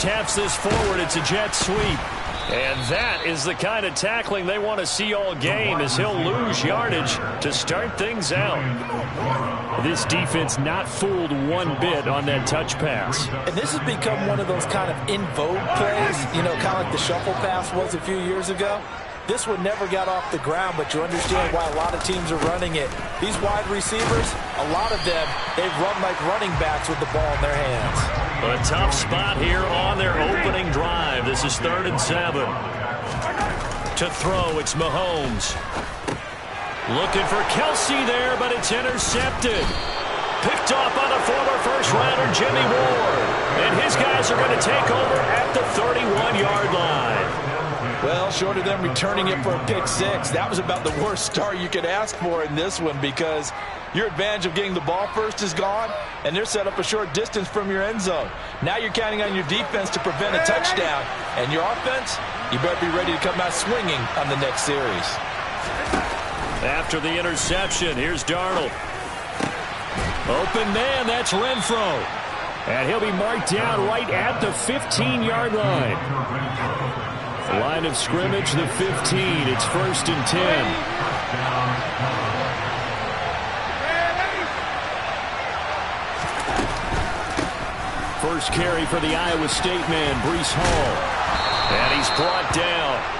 taps this forward. It's a jet sweep. And that is the kind of tackling they want to see all game, as he'll lose yardage to start things out. This defense not fooled one bit on that touch pass. And this has become one of those kind of in vogue plays, you know, kind of like the shuffle pass was a few years ago. This one never got off the ground, but you understand why a lot of teams are running it. These wide receivers, a lot of them, they've run like running backs with the ball in their hands. A tough spot here on their opening drive. This is 3rd and 7. To throw, it's Mahomes. Looking for Kelsey there, but it's intercepted. Picked off by the former first-rounder Jimmy Ward. And his guys are going to take over at the 31-yard line. Well, short of them returning it for a pick six, that was about the worst start you could ask for in this one, because your advantage of getting the ball first is gone, and they're set up a short distance from your end zone. Now you're counting on your defense to prevent a touchdown, and your offense, you better be ready to come out swinging on the next series. After the interception, here's Darnold. Open man, that's Renfro. And he'll be marked down right at the 15-yard line. Line of scrimmage, the 15. It's 1st and 10. First carry for the Iowa State man, Breece Hall. And he's brought down.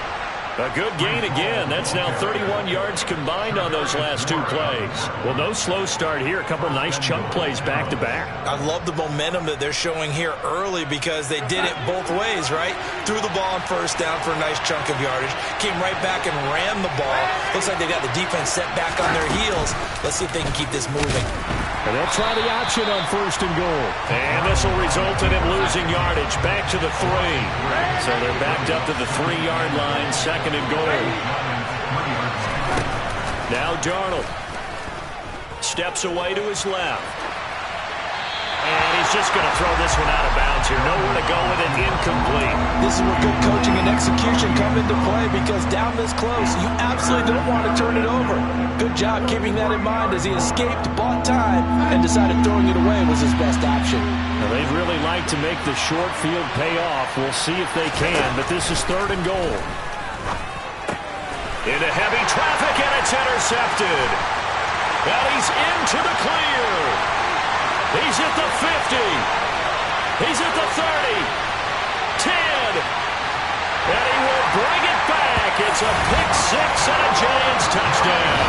A good gain again. That's now 31 yards combined on those last 2 plays. Well, no slow start here. A couple nice chunk plays back-to-back. I love the momentum that they're showing here early, because they did it both ways, right? Threw the ball on 1st down for a nice chunk of yardage. Came right back and ran the ball. Looks like they got the defense set back on their heels. Let's see if they can keep this moving. And they'll try the option on 1st and goal. And this will result in him losing yardage. Back to the 3. So they're backed up to the 3-yard line. 2nd and goal. Now Darnold steps away to his left. And he's just going to throw this one out of bounds here. Nowhere to go with it. Incomplete. This is where good coaching and execution come into play, because down this close, you absolutely don't want to turn it over. Good job keeping that in mind as he escaped, bought time, and decided throwing it away was his best option. Now, they'd really like to make the short field pay off. We'll see if they can, but this is 3rd and goal. Into heavy traffic, and it's intercepted. And he's into the clear. He's at the 50. He's at the 30. 10. And he will bring it back. It's a pick six and a Giants touchdown.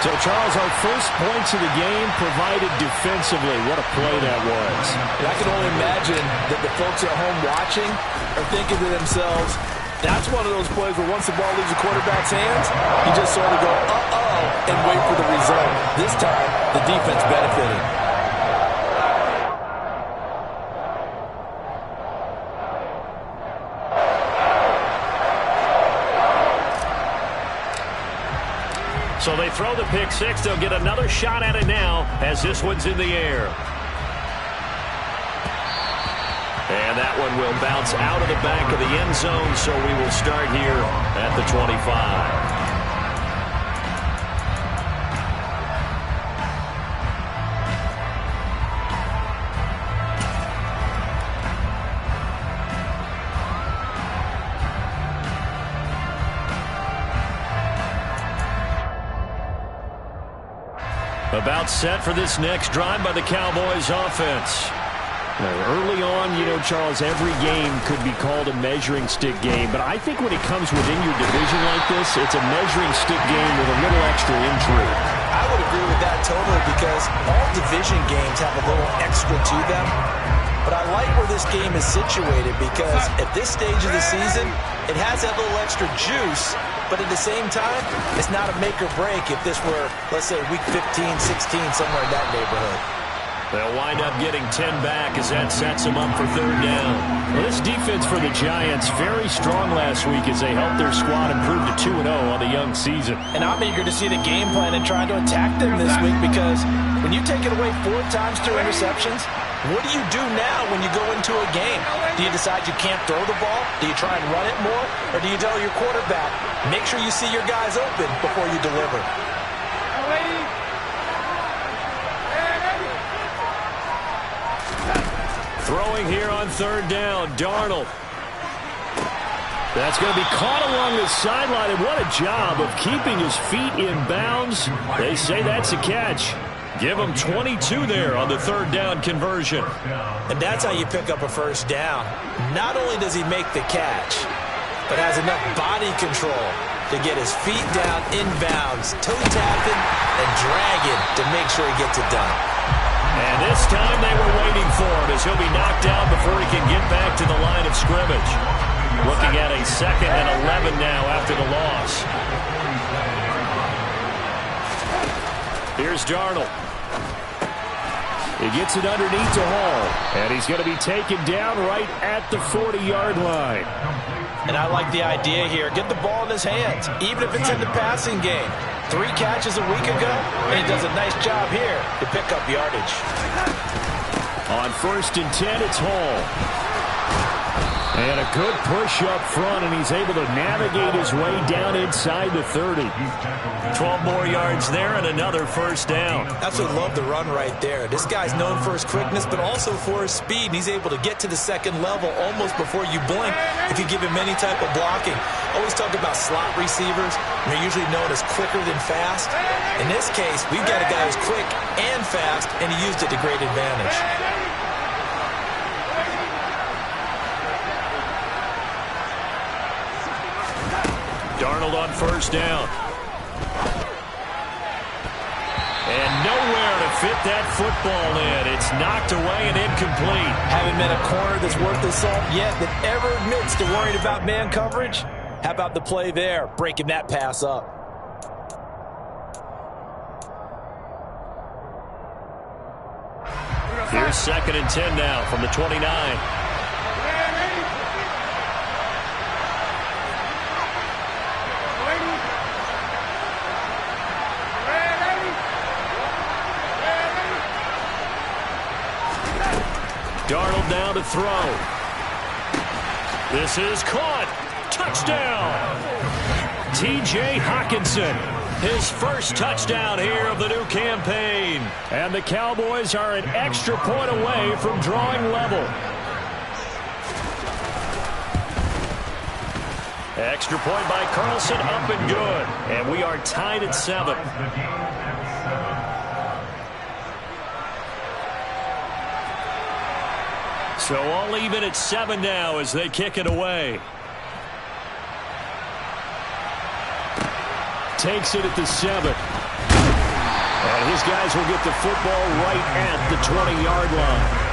So, Charles, our first points of the game provided defensively. What a play that was. And I can only imagine that the folks at home watching are thinking to themselves, that's one of those plays where once the ball leaves the quarterback's hands, you just sort of go, uh-oh, and wait for the result. This time, the defense benefited. So they throw the pick six. They'll get another shot at it now as this one's in the air. And that one will bounce out of the back of the end zone, so we will start here at the 25. About set for this next drive by the Cowboys offense. Early on, you know, Charles, every game could be called a measuring stick game. But I think when it comes within your division like this, it's a measuring stick game with a little extra intrigue. I would agree with that totally, because all division games have a little extra to them. But I like where this game is situated, because at this stage of the season, it has that little extra juice. But at the same time, it's not a make or break if this were, let's say, week 15, 16, somewhere in that neighborhood. They'll wind up getting 10 back as that sets them up for third down. Well, this defense for the Giants, very strong last week as they helped their squad improve to 2-0 on the young season. And I'm eager to see the game plan and trying to attack them this week, because when you take it away 4 times through interceptions, what do you do now when you go into a game? Do you decide you can't throw the ball? Do you try and run it more? Or do you tell your quarterback, make sure you see your guys open before you deliver? Throwing throwing here on third down. Darnold. That's going to be caught along the sideline, and what a job of keeping his feet in bounds. They say that's a catch. Give him 22 there on the third down conversion. And that's how you pick up a first down. Not only does he make the catch, but has enough body control to get his feet down in bounds, toe tapping and dragging to make sure he gets it done. And this time they were waiting for him as he'll be knocked down before he can get back to the line of scrimmage. Looking at a 2nd and 11 now after the loss. Here's Darnold. He gets it underneath to Hall, and he's going to be taken down right at the 40-yard line. And I like the idea here. Get the ball in his hands, even if it's in the passing game. 3 catches a week ago, and he does a nice job here to pick up yardage. On 1st and 10, it's Hall. And a good push up front, and he's able to navigate his way down inside the 30. 12 more yards there and another first down. Absolutely love the run right there. This guy's known for his quickness, but also for his speed. And he's able to get to the 2nd level almost before you blink if you give him any type of blocking. Always talk about slot receivers. They're usually known as quicker than fast. In this case, we've got a guy who's quick and fast, and he used it to great advantage. Darnold on first down. And nowhere to fit that football in. It's knocked away and incomplete. Haven't met a corner that's worth the salt yet that ever admits to worrying about man coverage. How about the play there, breaking that pass up? Here's 2nd and 10 now from the 29. Darnold now to throw. This is caught. Touchdown. T.J. Hockenson. His first touchdown here of the new campaign. And the Cowboys are an extra point away from drawing level. Extra point by Carlson, up and good. And we are tied at 7. So all even at 7 now as they kick it away. Takes it at the 7. And his guys will get the football right at the 20-yard line.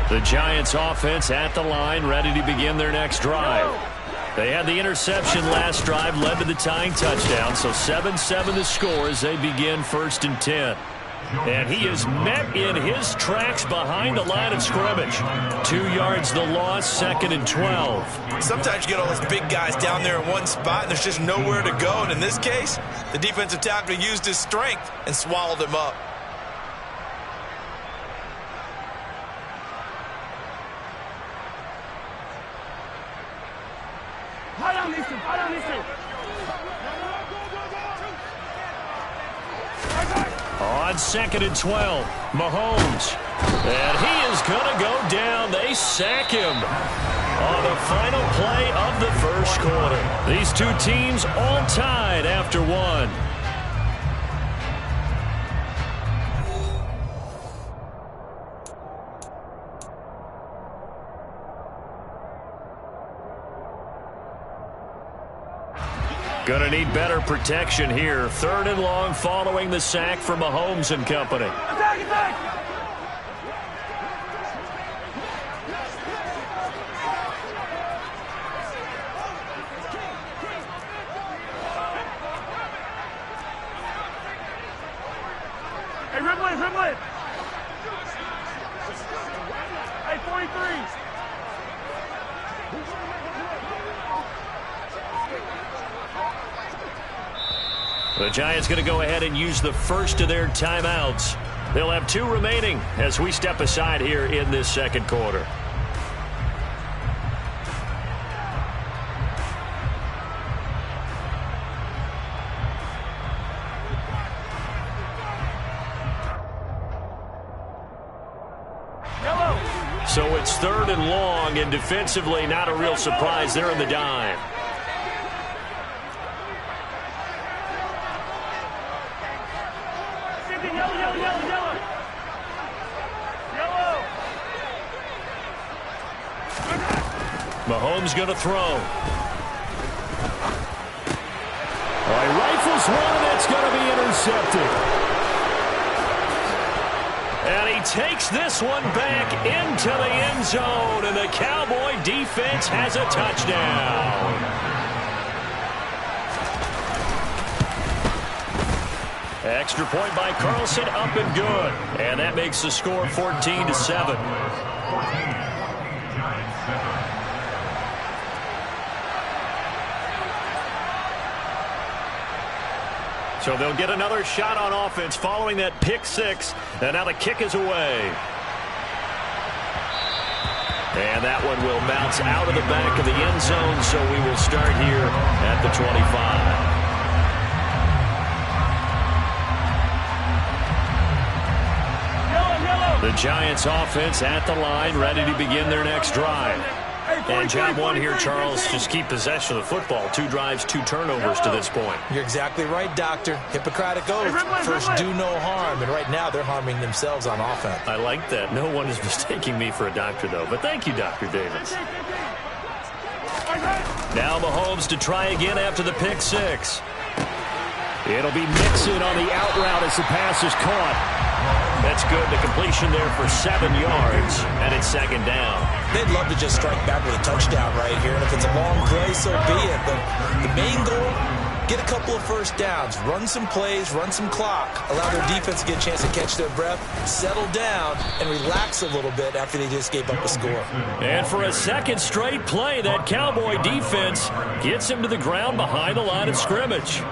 The Giants offense at the line, ready to begin their next drive. They had the interception last drive, led to the tying touchdown, so 7-7 the score as they begin 1st and 10. And he is met in his tracks behind the line of scrimmage. 2 yards the loss, 2nd and 12. Sometimes you get all those big guys down there in one spot, and there's just nowhere to go. And in this case, the defensive tackle used his strength and swallowed him up. On 2nd and 12, Mahomes. And he is going to go down. They sack him on the final play of the first quarter. These two teams all tied after 1. Going to need better protection here. 3rd and long following the sack from Mahomes and company. Attack, attack! Hey, Rimley! Hey, 43! The Giants going to go ahead and use the first of their timeouts. They'll have 2 remaining as we step aside here in this second quarter. So it's 3rd and long, and defensively not a real surprise there in the dime. Mahomes going to throw. He rifles one, and it's going to be intercepted. And he takes this one back into the end zone, and the Cowboy defense has a touchdown. Extra point by Carlson, up and good. And that makes the score 14-7. So they'll get another shot on offense following that pick 6. And now the kick is away. And that one will bounce out of the back of the end zone, so we will start here at the 25. The Giants offense at the line, ready to begin their next drive. And job 1 here, Charles, just keep possession of the football. 2 drives, 2 turnovers to this point. You're exactly right, Doctor. Hippocratic oath. First, do no harm. And right now, they're harming themselves on offense. I like that. No one is mistaking me for a doctor, though. But thank you, Dr. Davis. Now Mahomes to try again after the pick 6. It'll be Mixon on the out route as the pass is caught. That's good. The completion there for 7 yards, and it's 2nd down. They'd love to just strike back with a touchdown right here, and if it's a long play, so be it. But the main goal, get a couple of first downs, run some plays, run some clock, allow their defense to get a chance to catch their breath, settle down, and relax a little bit after they just gave up a score. And for a second straight play, that Cowboy defense gets him to the ground behind the line of scrimmage.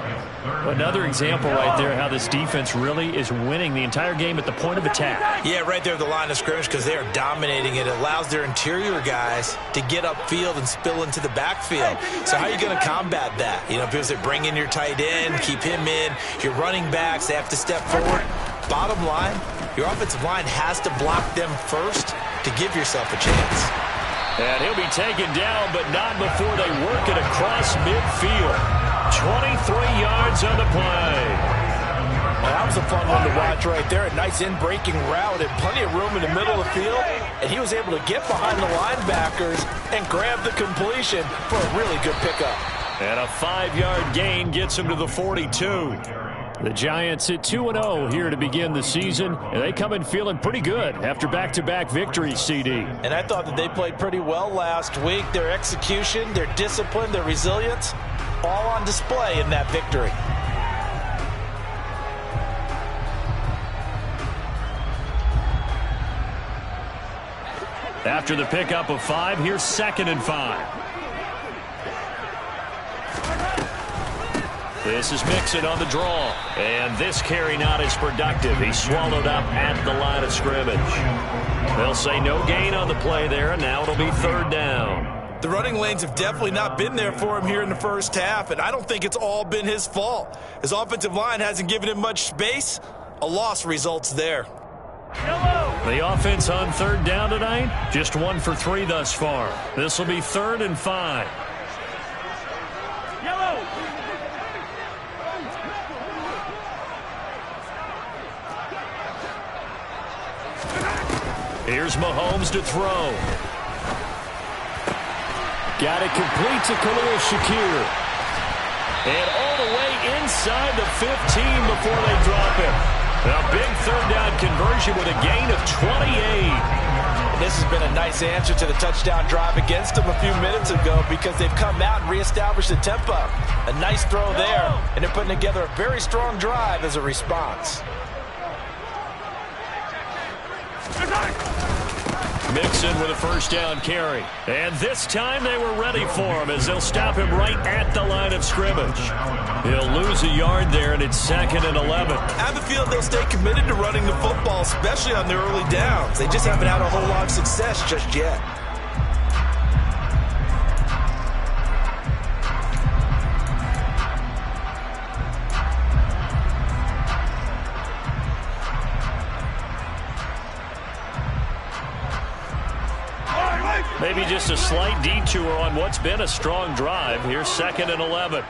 Another example right there how this defense really is winning the entire game at the point of attack. Yeah, right there at the line of scrimmage because they are dominating it. It allows their interior guys to get upfield and spill into the backfield. So how are you going to combat that? You know, because they bring in your tight end, keep him in. Your running backs, they have to step forward. Bottom line, your offensive line has to block them first to give yourself a chance. And he'll be taken down, but not before they work it across midfield. 23 yards on the play. Well, that was a fun one to watch right there. A nice in-breaking route and plenty of room in the middle of the field. And he was able to get behind the linebackers and grab the completion for a really good pickup. And a 5-yard gain gets him to the 42. The Giants at 2-0 here to begin the season, and they come in feeling pretty good after back-to-back victories, CD. And I thought that they played pretty well last week. Their execution, their discipline, their resilience, all on display in that victory. After the pickup of 5, here's 2nd and 5. This is Mixon on the draw. And this carry not as productive. He's swallowed up at the line of scrimmage. They'll say no gain on the play there, and now it'll be 3rd down. The running lanes have definitely not been there for him here in the first half, and I don't think it's all been his fault. His offensive line hasn't given him much space. A loss results there. The offense on 3rd down tonight, just 1 for 3 thus far. This will be 3rd and 5. Here's Mahomes to throw. Got it complete to Khalil Shakir. And all the way inside the 15 before they drop it. A big 3rd down conversion with a gain of 28. And this has been a nice answer to the touchdown drive against them a few minutes ago because they've come out and reestablished the tempo. A nice throw there, and they're putting together a very strong drive as a response. Mixon with a first down carry. And this time they were ready for him as they'll stop him right at the line of scrimmage. He'll lose a yard there, and it's 2nd and 11. I have a feeling they'll stay committed to running the football, especially on their early downs. They just haven't had a whole lot of success just yet. Maybe just a slight detour on what's been a strong drive. Here's 2nd and 11.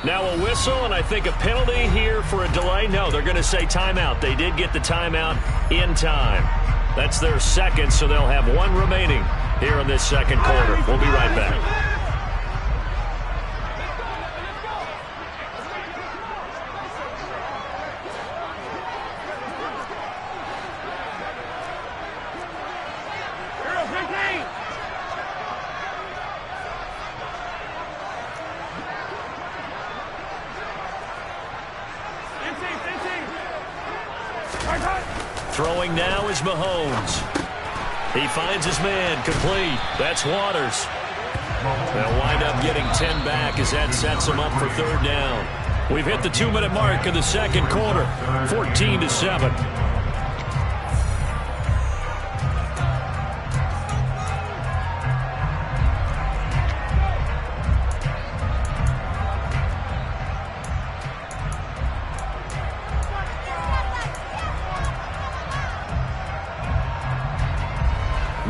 Now a whistle, and I think a penalty here for a delay. No, they're going to say timeout. They did get the timeout in time. That's their second, so they'll have one remaining here in this second quarter. We'll be right back. Throwing now is Mahomes. He finds his man, complete. That's Waters. They'll wind up getting 10 back as that sets them up for 3rd down. We've hit the 2-minute mark of the second quarter, 14-7.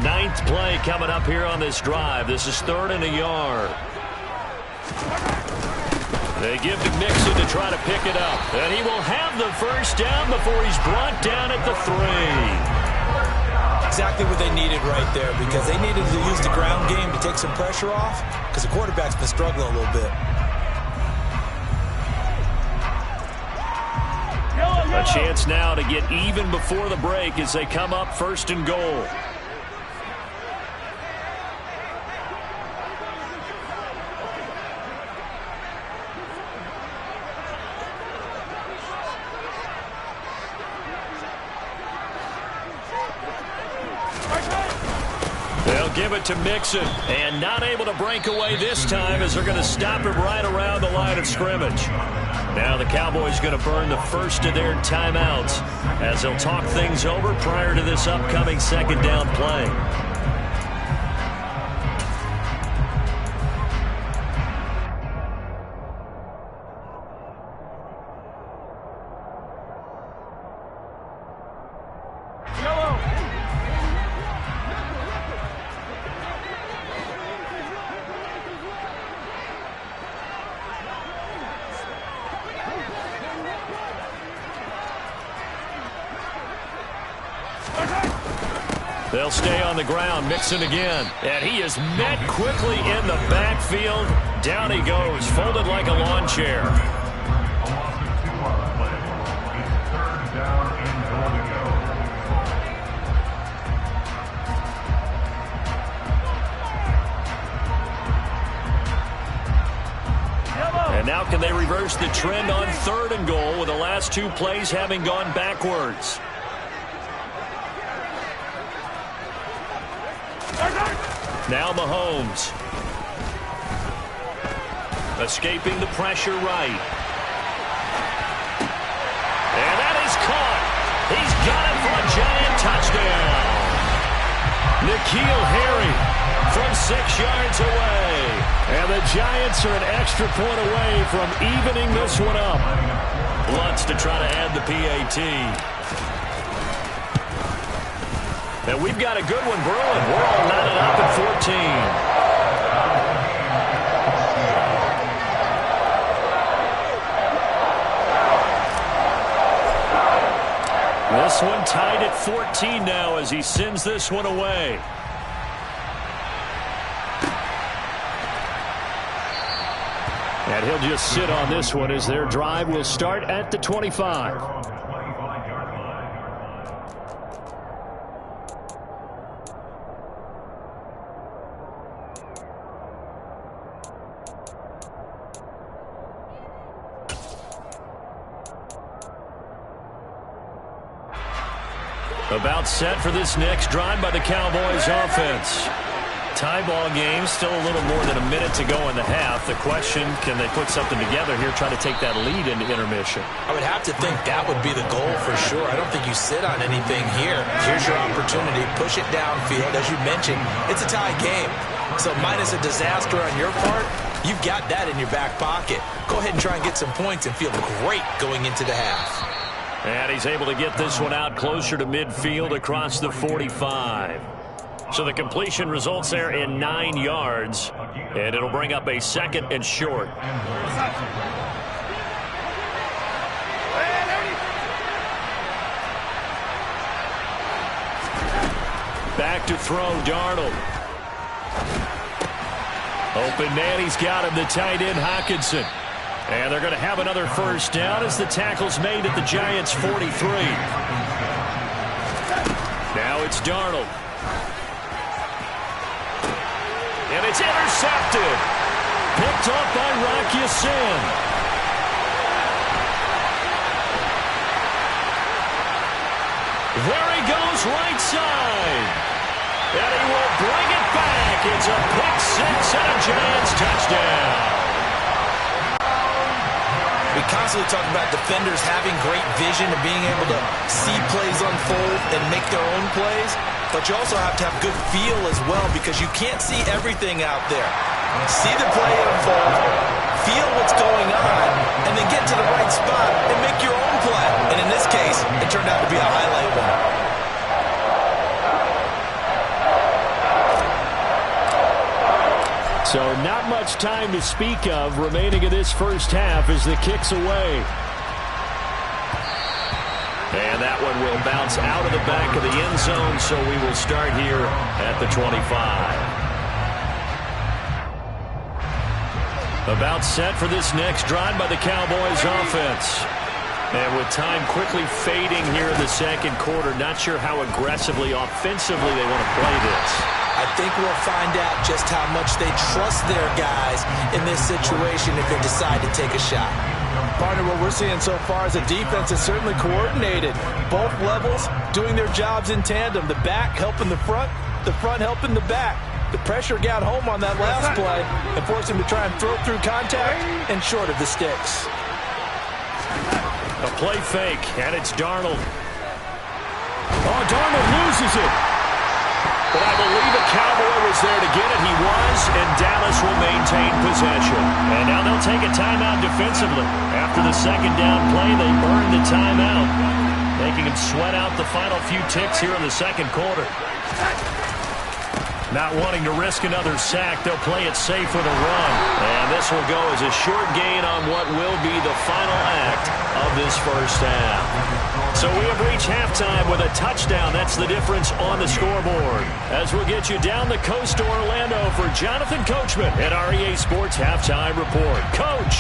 Ninth play coming up here on this drive. This is 3rd and a yard. They give to Mixon to try to pick it up. And he will have the first down before he's brought down at the 3. Exactly what they needed right there, because they needed to use the ground game to take some pressure off, because the quarterback's been struggling a little bit. A chance now to get even before the break as they come up 1st and goal. Give it to Mixon, and not able to break away this time as they're going to stop him right around the line of scrimmage. Now the Cowboys going to burn the first of their timeouts as they'll talk things over prior to this upcoming 2nd down play. They'll stay on the ground. Mixon again. And he is met quickly in the backfield. Down he goes, folded like a lawn chair. And now can they reverse the trend on 3rd and goal with the last 2 plays having gone backwards? Now Mahomes. Escaping the pressure right. And that is caught. He's got it for a giant touchdown. N'Keal Harry from 6 yards away. And the Giants are an extra point away from evening this one up. Lutz to try to add the PAT. And we've got a good one brewing. We're all knotted up at 14. This one tied at 14 now as he sends this one away. And he'll just sit on this one as their drive will start at the 25. About set for this next drive by the Cowboys offense. Tie ball game, still a little more than a minute to go in the half. The question, can they put something together here, try to take that lead into intermission? I would have to think that would be the goal for sure. I don't think you sit on anything here. Here's your opportunity. Push it downfield. As you mentioned, it's a tie game. So minus a disaster on your part, you've got that in your back pocket. Go ahead and try and get some points and feel great going into the half. And he's able to get this one out closer to midfield across the 45. So the completion results there in 9 yards, and it'll bring up a 2nd and short. Back to throw, Darnold. Open man, he's got him, the tight end, Hockenson. And they're going to have another first down as the tackle's made at the Giants' 43. Now it's Darnold. And it's intercepted. Picked up by Rock Ya-Sin. There he goes, right side. And he will bring it back. It's a pick six and a Giants touchdown. We constantly talk about defenders having great vision and being able to see plays unfold and make their own plays. But you also have to have good feel as well because you can't see everything out there. See the play unfold, feel what's going on, and then get to the right spot and make your own play. And in this case, it turned out to be a highlight one. So not much time to speak of remaining in this first half as the kick's away. And that one will bounce out of the back of the end zone, so we will start here at the 25. About set for this next drive by the Cowboys offense. And with time quickly fading here in the second quarter, not sure how aggressively, offensively they want to play this. I think we'll find out just how much they trust their guys in this situation if they decide to take a shot. Partner, what we're seeing so far is the defense is certainly coordinated. Both levels doing their jobs in tandem. The back helping the front helping the back. The pressure got home on that last play and forced him to try and throw through contact and short of the sticks. A play fake, and it's Darnold. Oh, Darnold loses it. But I believe a Cowboy was there to get it. He was, and Dallas will maintain possession. And now they'll take a timeout defensively. After the second down play, they burn the timeout, making them sweat out the final few ticks here in the second quarter. Not wanting to risk another sack, they'll play it safe with a run. And this will go as a short gain on what will be the final act of this first half. So we have reached halftime with a touchdown. That's the difference on the scoreboard. As we'll get you down the coast to Orlando for Jonathan Coachman at our EA Sports Halftime Report. Coach.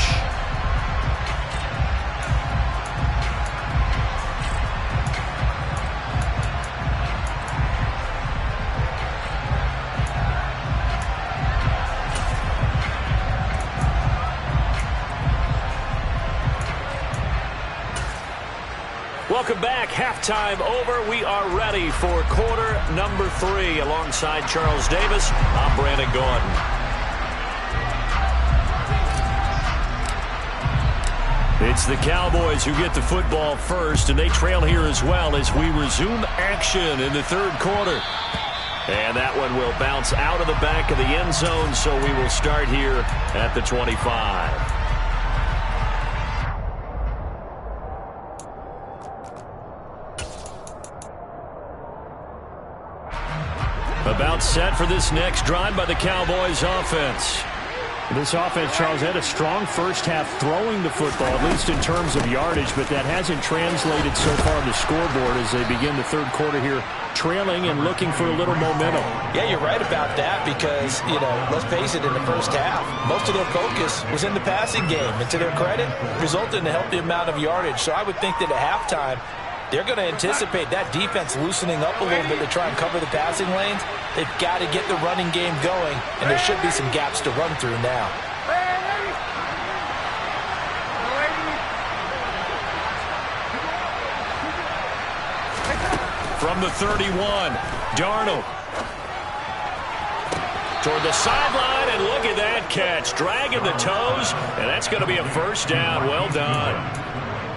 Welcome back. Halftime over. We are ready for quarter number 3. Alongside Charles Davis, I'm Brandon Gordon. It's the Cowboys who get the football first, and they trail here as well as we resume action in the third quarter. And that one will bounce out of the back of the end zone, so we will start here at the 25. About set for this next drive by the Cowboys offense. This offense, Charles, had a strong first half throwing the football, at least in terms of yardage, but that hasn't translated so far on the scoreboard as they begin the third quarter here, trailing and looking for a little momentum. Yeah, you're right about that because, let's face it, in the first half, most of their focus was in the passing game. And to their credit, resulted in a healthy amount of yardage. So I would think that at halftime, they're going to anticipate that defense loosening up a little bit to try and cover the passing lanes. They've got to get the running game going, and there should be some gaps to run through now. from the 31. Darnold. Toward the sideline, and look at that catch. Dragging the toes, and that's going to be a first down. Well done.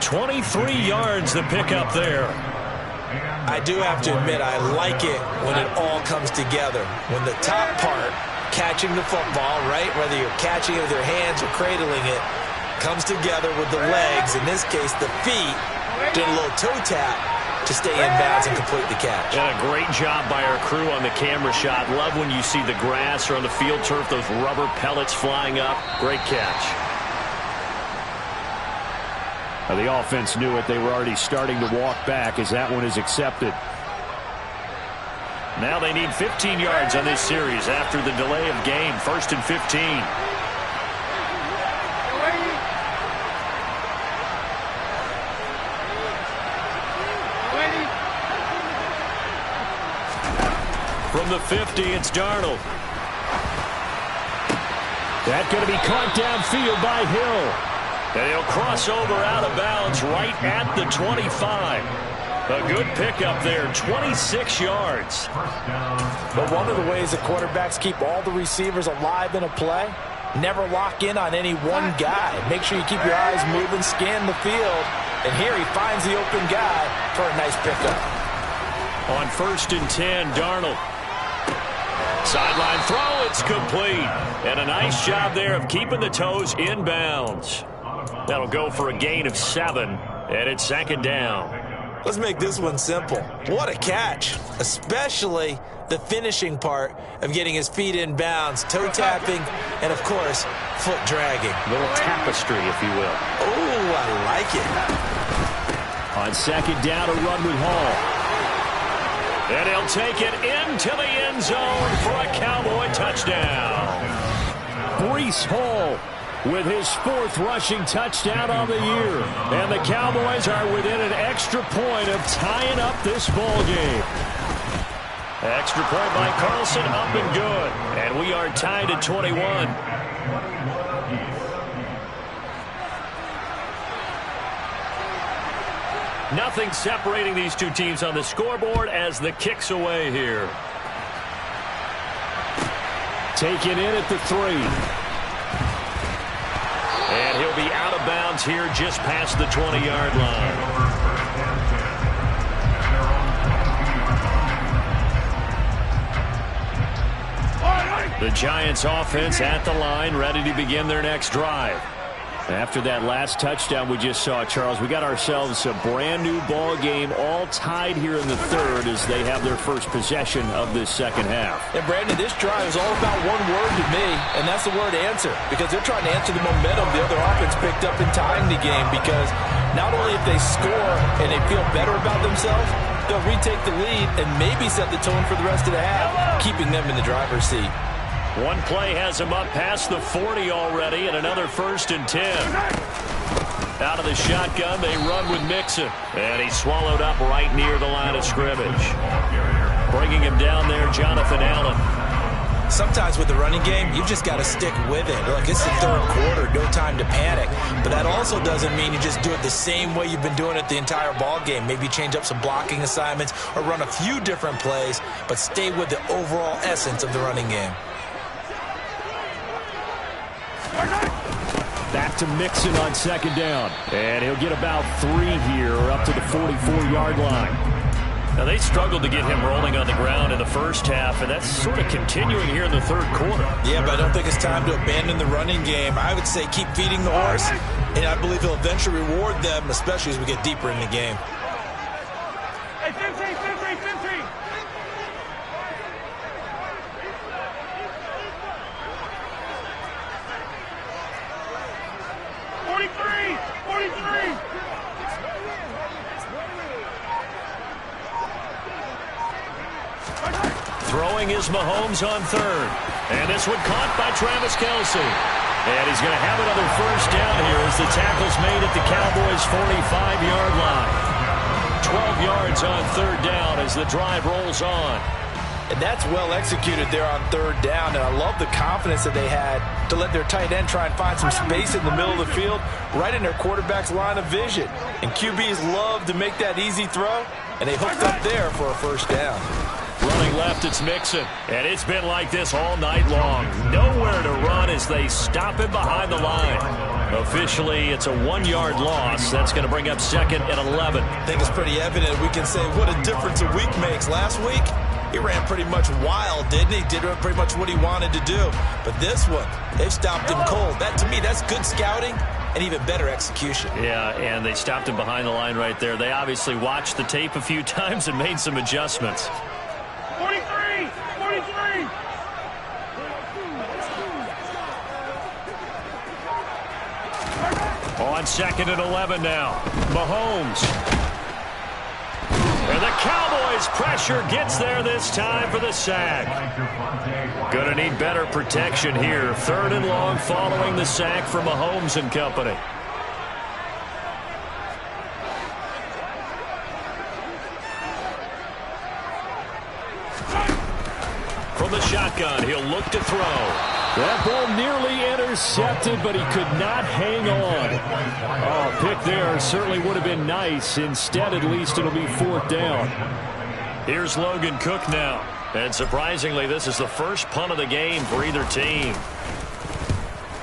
23 yards the pickup there. I do have to admit, I like it when it all comes together. When the top part, catching the football, right, whether you're catching it with your hands or cradling it, comes together with the legs, in this case the feet, doing a little toe tap to stay in bounds and complete the catch. And a great job by our crew on the camera shot. Love when you see the grass or on the field turf, those rubber pellets flying up. Great catch. Now, the offense knew it. They were already starting to walk back as that one is accepted. Now they need 15 yards on this series after the delay of game. 1st and 15. From the 50, it's Darnold. That's going to be caught downfield by Hill. And he'll cross over out of bounds right at the 25. A good pickup there, 26 yards. But one of the ways that quarterbacks keep all the receivers alive in a play, never lock in on any one guy. Make sure you keep your eyes moving, scan the field. And here he finds the open guy for a nice pickup. On 1st and 10, Darnold. Sideline throw, it's complete. And a nice job there of keeping the toes in bounds. That'll go for a gain of 7, and it's 2nd down. Let's make this one simple. What a catch, especially the finishing part of getting his feet in bounds, toe tapping, and of course, foot dragging. Little tapestry, if you will. Oh, I like it. On 2nd down, a run with Hall. And he'll take it into the end zone for a Cowboy touchdown. Breece Hall with his 4th rushing touchdown on the year. And the Cowboys are within an extra point of tying up this ball game. Extra point by Carlson, up and good. And we are tied at 21. Nothing separating these two teams on the scoreboard as the kick's away here. Taken in at the 3. And he'll be out of bounds here just past the 20-yard line. The Giants offense at the line, ready to begin their next drive. After that last touchdown we just saw, Charles, we got ourselves a brand-new ball game, all tied here in the 3rd as they have their first possession of this 2nd half. And, Brandon, this drive is all about one word to me, and that's the word answer, because they're trying to answer the momentum the other offense picked up in tying the game, because not only if they score and they feel better about themselves, they'll retake the lead and maybe set the tone for the rest of the half, keeping them in the driver's seat. One play has him up past the 40 already, and another 1st and 10. Out of the shotgun, they run with Mixon. And he's swallowed up right near the line of scrimmage. Bringing him down there, Jonathan Allen. Sometimes with the running game, you've just got to stick with it. Look, it's the 3rd quarter, no time to panic. But that also doesn't mean you just do it the same way you've been doing it the entire ball game. Maybe change up some blocking assignments or run a few different plays, but stay with the overall essence of the running game. Back to Mixon on 2nd down. And he'll get about 3 here, up to the 44-yard line. Now, they struggled to get him rolling on the ground in the first half, and that's sort of continuing here in the 3rd quarter. Yeah, but I don't think it's time to abandon the running game. I would say keep feeding the horse, and I believe he'll eventually reward them, especially as we get deeper in the game. Hey, 15. 43. Throwing is Mahomes on 3rd. And this one caught by Travis Kelce. And he's going to have another first down here as the tackle's made at the Cowboys' 45-yard line. 12 yards on 3rd down as the drive rolls on. And that's well executed there on 3rd down. And I love the confidence that they had to let their tight end try and find some space in the middle of the field, right in their quarterback's line of vision. And QBs love to make that easy throw. and they hooked up there for a first down. Running left, it's Mixon. And it's been like this all night long. Nowhere to run as they stop him behind the line. Officially, it's a 1-yard loss. That's going to bring up 2nd and 11. I think it's pretty evident. We can say what a difference a week makes. Last week, he ran pretty much wild, didn't he? Did pretty much what he wanted to do. But this one, they've stopped him cold. That, to me, that's good scouting and even better execution. Yeah, and they stopped him behind the line right there. They obviously watched the tape a few times and made some adjustments. 43! 43! On 2nd and 11 now. Mahomes. And the Cowboys' pressure gets there this time for the sack. Going to need better protection here. 3rd and long following the sack from Mahomes and company. From the shotgun, he'll look to throw. That ball nearly intercepted, but he could not hang on. Oh, pick there certainly would have been nice. Instead, at least it'll be 4th down. Here's Logan Cook now. And surprisingly, this is the first punt of the game for either team.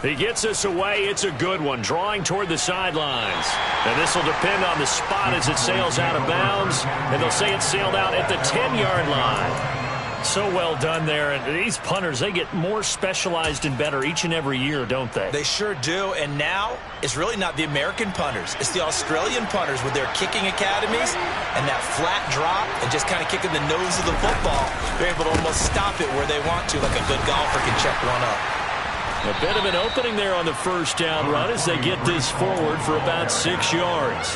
He gets us away. It's a good one, drawing toward the sidelines. And this will depend on the spot as it sails out of bounds. And they'll say it sailed out at the 10-yard line. So well done there. And these punters, they get more specialized and better each and every year, don't they? They sure do. And now it's really not the American punters. It's the Australian punters with their kicking academies and that flat drop and just kind of kicking the nose of the football. They're able to almost stop it where they want to, like a good golfer can check one up. A bit of an opening there on the first down run as they get this forward for about 6 yards.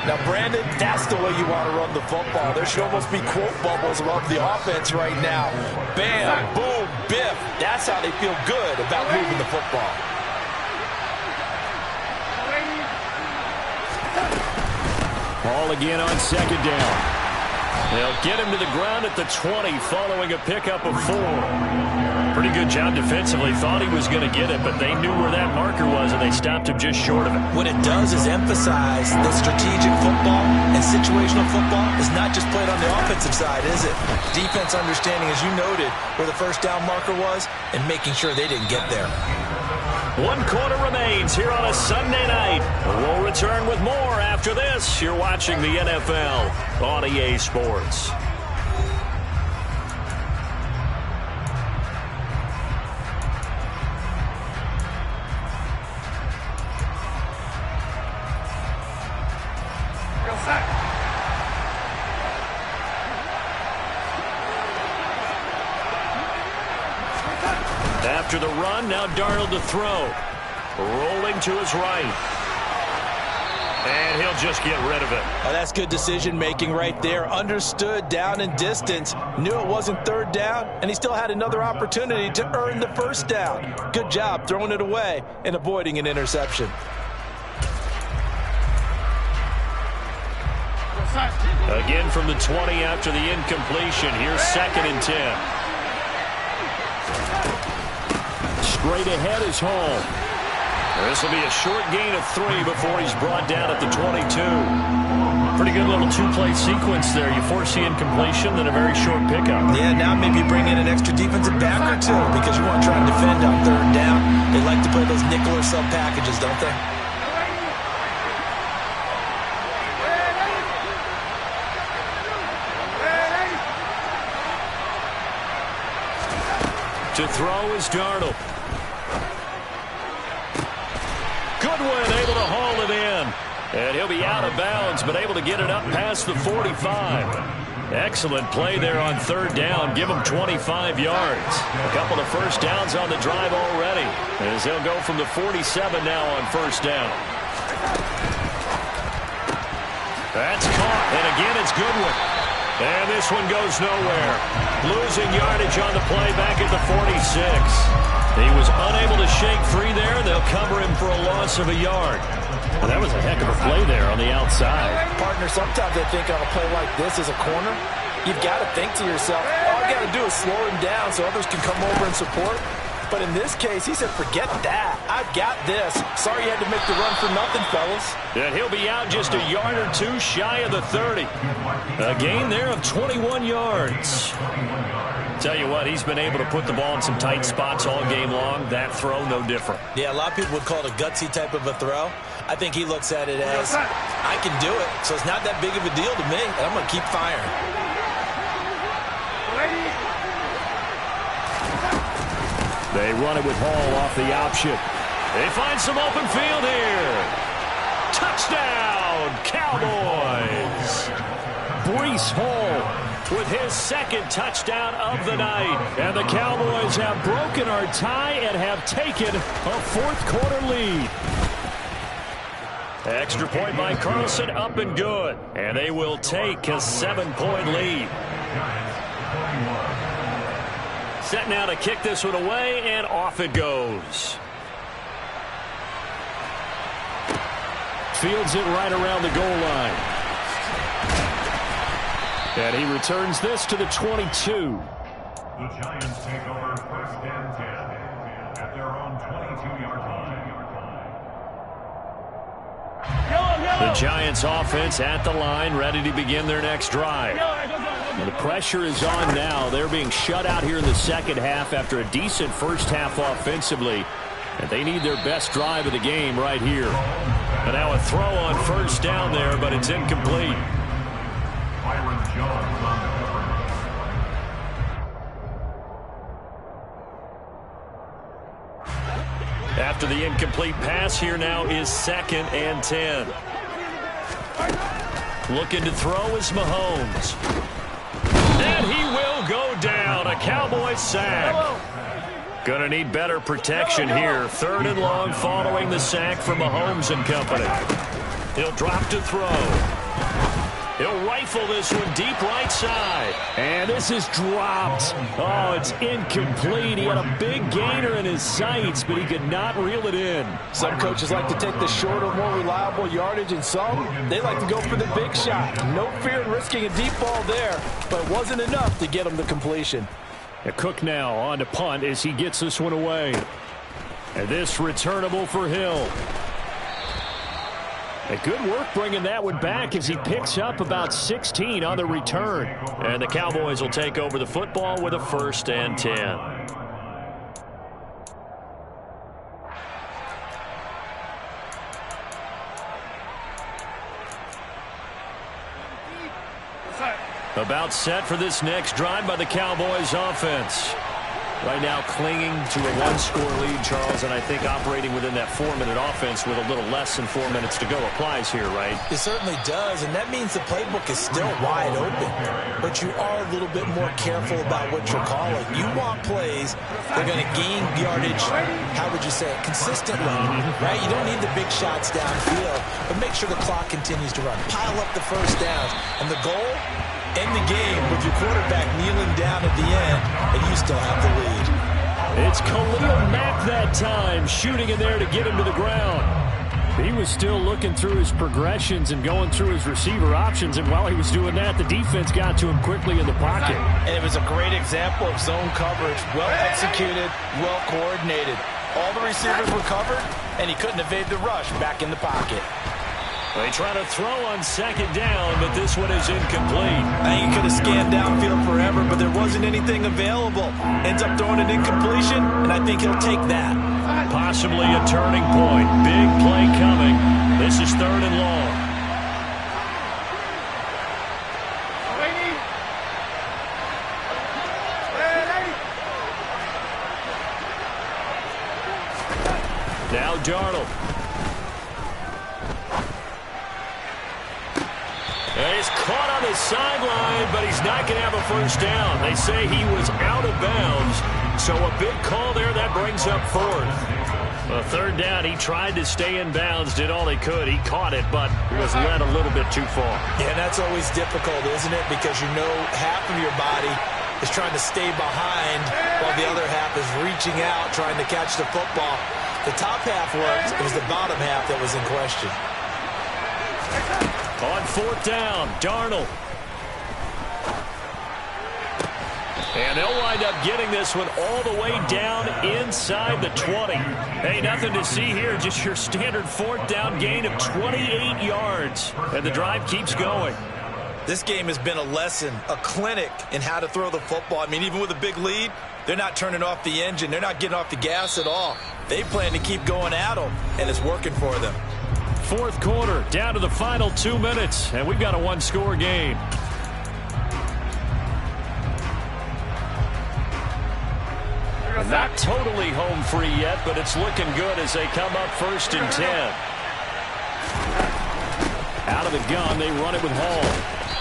Now, Brandon, that's the way you want to run the football. There should almost be quote bubbles around the offense right now. Bam, boom, biff. That's how they feel good about moving the football. Ball again on 2nd down. They'll get him to the ground at the 20 following a pickup of 4. Pretty good job defensively. Thought he was going to get it, but they knew where that marker was, and they stopped him just short of it. What it does is emphasize that strategic football and situational football is not just played on the offensive side, is it? Defense understanding, as you noted, where the first down marker was and making sure they didn't get there. 1 quarter remains here on a Sunday night. We'll return with more after this. You're watching the NFL on EA Sports. After the run, now Darnold to throw. Rolling to his right. And he'll just get rid of it. Oh, that's good decision-making right there. Understood down and distance. Knew it wasn't 3rd down, and he still had another opportunity to earn the first down. Good job throwing it away and avoiding an interception. Again from the 20 after the incompletion. Here's 2nd and 10. Straight ahead is Hall. This will be a short gain of 3 before he's brought down at the 22. Pretty good little 2-play sequence there. You force the incompletion, then a very short pickup. Yeah, now maybe bring in an extra defensive back or 2 because you want to try and defend on 3rd down. They like to play those nickel or sub packages, don't they? To throw is Darnold. Goodwin able to haul it in. And he'll be out of bounds, but able to get it up past the 45. Excellent play there on 3rd down. Give him 25 yards. A couple of first downs on the drive already, as he'll go from the 47 now on 1st down. That's caught, and again it's Goodwin. And this one goes nowhere. Losing yardage on the play back at the 46. He was unable to shake free there. They'll cover him for a loss of a yard. Well, that was a heck of a play there on the outside. Partner, sometimes they think on a play like this as a corner, you've got to think to yourself, all you got to do is slow him down so others can come over and support. But in this case, he said, forget that. I've got this. Sorry you had to make the run for nothing, fellas. And he'll be out just a yard or two shy of the 30. A gain there of 21 yards. Tell you what, he's been able to put the ball in some tight spots all game long. That throw, no different. Yeah, a lot of people would call it a gutsy type of a throw. I think he looks at it as, I can do it, so it's not that big of a deal to me, and I'm going to keep firing. They run it with Hall off the option. They find some open field here. Touchdown, Cowboys. Breece Hall with his second touchdown of the night. And the Cowboys have broken our tie and have taken a fourth-quarter lead. Extra point by Carlson, up and good. And they will take a 7-point lead. Set now to kick this one away, and off it goes. Fields it right around the goal line. And he returns this to the 22. The Giants take over first and 10 at their own 22-yard line. The Giants offense at the line, ready to begin their next drive. The pressure is on now. They're being shut out here in the second half after a decent first half offensively. And they need their best drive of the game right here. And now a throw on first down there, but it's incomplete. After the incomplete pass, here now is 2nd and 10. Looking to throw is Mahomes. And he will go down. A Cowboy sack. Gonna need better protection here. 3rd and long following the sack from Mahomes and company. He'll drop to throw. He'll rifle this one deep right side. And this is dropped. Oh, it's incomplete. He had a big gainer in his sights, but he could not reel it in. Some coaches like to take the shorter, more reliable yardage, and some, they like to go for the big shot. No fear in risking a deep ball there, but it wasn't enough to get him the completion. Cook now on to punt as he gets this one away. And this returnable for Hill. Good work bringing that one back as he picks up about 16 on the return. And the Cowboys will take over the football with a 1st and 10. About set for this next drive by the Cowboys offense. Right now clinging to a 1-score lead, Charles, and I think operating within that 4-minute offense with a little less than 4 minutes to go applies here, right? It certainly does, and that means the playbook is still wide open. But you are a little bit more careful about what you're calling. You want plays that are going to gain yardage, how would you say it, consistently, right? You don't need the big shots downfield, but make sure the clock continues to run. Pile up the first downs, and the goal? End the game with your quarterback kneeling down at the end, and you still have the lead. It's Khalil Mack that time, shooting in there to get him to the ground. He was still looking through his progressions and going through his receiver options, and while he was doing that, the defense got to him quickly in the pocket. And it was a great example of zone coverage, well executed, well coordinated. All the receivers were covered, and he couldn't evade the rush back in the pocket. They try to throw on 2nd down, but this one is incomplete. I think he could have scanned downfield forever, but there wasn't anything available. Ends up throwing an incompletion, and I think he'll take that. Possibly a turning point. Big play coming. This is 3rd and long. Now Darnold. He's caught on the sideline, but he's not going to have a first down. They say he was out of bounds, so a big call there. That brings up 4th. A 3rd down, he tried to stay in bounds, did all he could. He caught it, but was led a little bit too far. Yeah, and that's always difficult, isn't it? Because you know half of your body is trying to stay behind while the other half is reaching out, trying to catch the football. The top half worked. It was the bottom half that was in question. On 4th down, Darnold. And they'll wind up getting this one all the way down inside the 20. Hey, nothing to see here. Just your standard fourth down gain of 28 yards. And the drive keeps going. This game has been a lesson, a clinic in how to throw the football. I mean, even with a big lead, they're not turning off the engine. They're not getting off the gas at all. They plan to keep going at them, and it's working for them. Fourth quarter, down to the final 2 minutes, and we've got a one-score game. Not totally home free yet, but it's looking good as they come up 1st and 10. Out of the gun, they run it with Hall.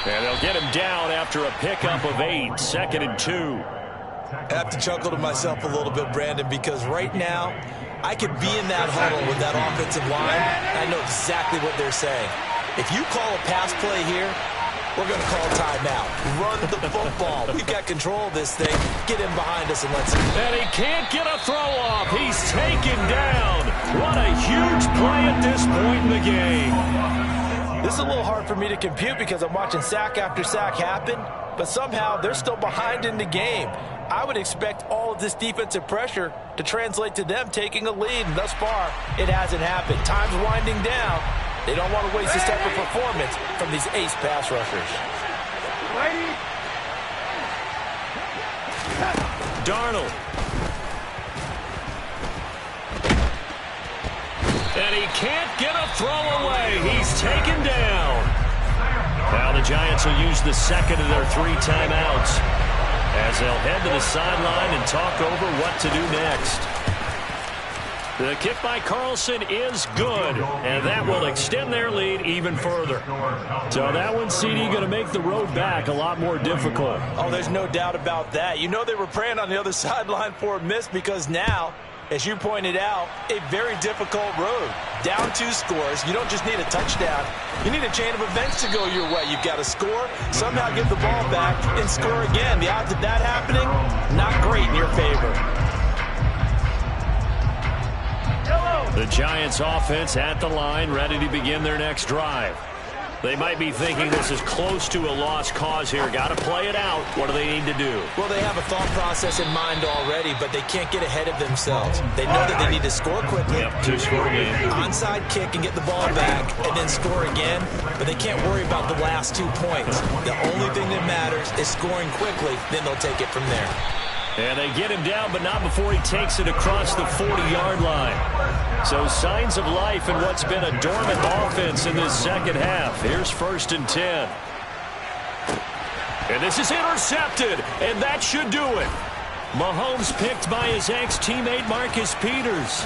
And they'll get him down after a pickup of 8, 2nd and 2. I have to chuckle to myself a little bit, Brandon, because right now I could be in that huddle with that offensive line. I know exactly what they're saying. If you call a pass play here, we're going to call timeout. Run the football. We've got control of this thing. Get in behind us and let's see. And he can't get a throw off. He's taken down. What a huge play at this point in the game. This is a little hard for me to compute because I'm watching sack after sack happen, but somehow they're still behind in the game. I would expect all of this defensive pressure to translate to them taking a lead, and thus far, it hasn't happened. Time's winding down. They don't want to waste this type of performance from these ace pass rushers. Darnold. And he can't get a throw away. He's taken down. Now the Giants will use the second of their 3 timeouts as they'll head to the sideline and talk over what to do next. The kick by Carlson is good, and that will extend their lead even further. So that one, CD, going to make the road back a lot more difficult. Oh, there's no doubt about that. You know they were praying on the other sideline for a miss because now, as you pointed out, a very difficult road. Down 2 scores. You don't just need a touchdown. You need a chain of events to go your way. You've got to score, somehow give the ball back, and score again. The odds of that happening, not great in your favor. The Giants offense at the line, ready to begin their next drive. They might be thinking this is close to a lost cause here. Got to play it out. What do they need to do? Well, they have a thought process in mind already, but they can't get ahead of themselves. They know that they need to score quickly. Yep, 2-score game. Onside kick and get the ball back and then score again, but they can't worry about the last 2 points. The only thing that matters is scoring quickly, then they'll take it from there. And they get him down, but not before he takes it across the 40-yard line. So signs of life in what's been a dormant offense in this second half. Here's 1st and 10. And this is intercepted, and that should do it. Mahomes picked by his ex-teammate Marcus Peters.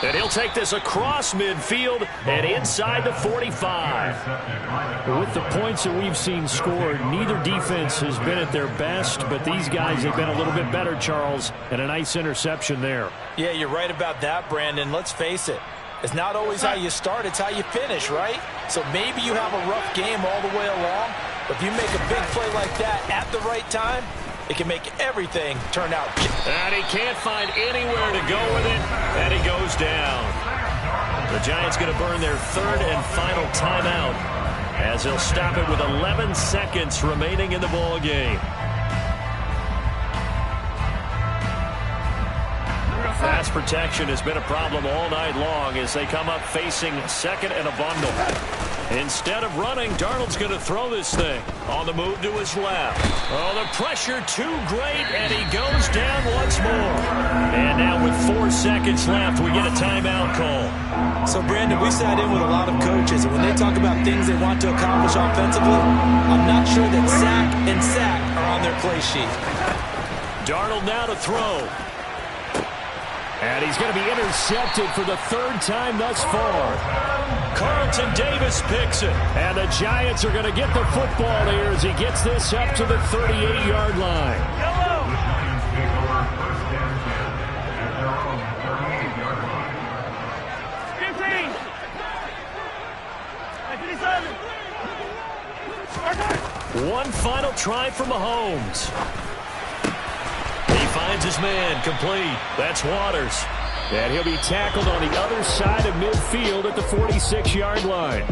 And he'll take this across midfield and inside the 45. With the points that we've seen scored, neither defense has been at their best, but these guys have been a little bit better, Charles, and a nice interception there. Yeah, you're right about that, Brandon. Let's face it. It's not always how you start, it's how you finish, right? So maybe you have a rough game all the way along, but if you make a big play like that at the right time, it can make everything turn out. And he can't find anywhere to go with it, and he goes down. The Giants going to burn their 3rd and final timeout as they'll stop it with 11 seconds remaining in the ball game. Pass protection has been a problem all night long as they come up facing 2nd and a bundle. Instead of running, Darnold's going to throw this thing on the move to his left. Oh, the pressure too great, and he goes down once more. And now with 4 seconds left, we get a timeout call. So, Brandon, we sat in with a lot of coaches, and when they talk about things they want to accomplish offensively, I'm not sure that sack and sack are on their play sheet. Darnold now to throw. And he's going to be intercepted for the 3rd time thus far. Carlton Davis picks it. And the Giants are going to get the football here as he gets this up to the 38-yard line. One final try for Mahomes. He finds his man complete. That's Waters. And he'll be tackled on the other side of midfield at the 46-yard line.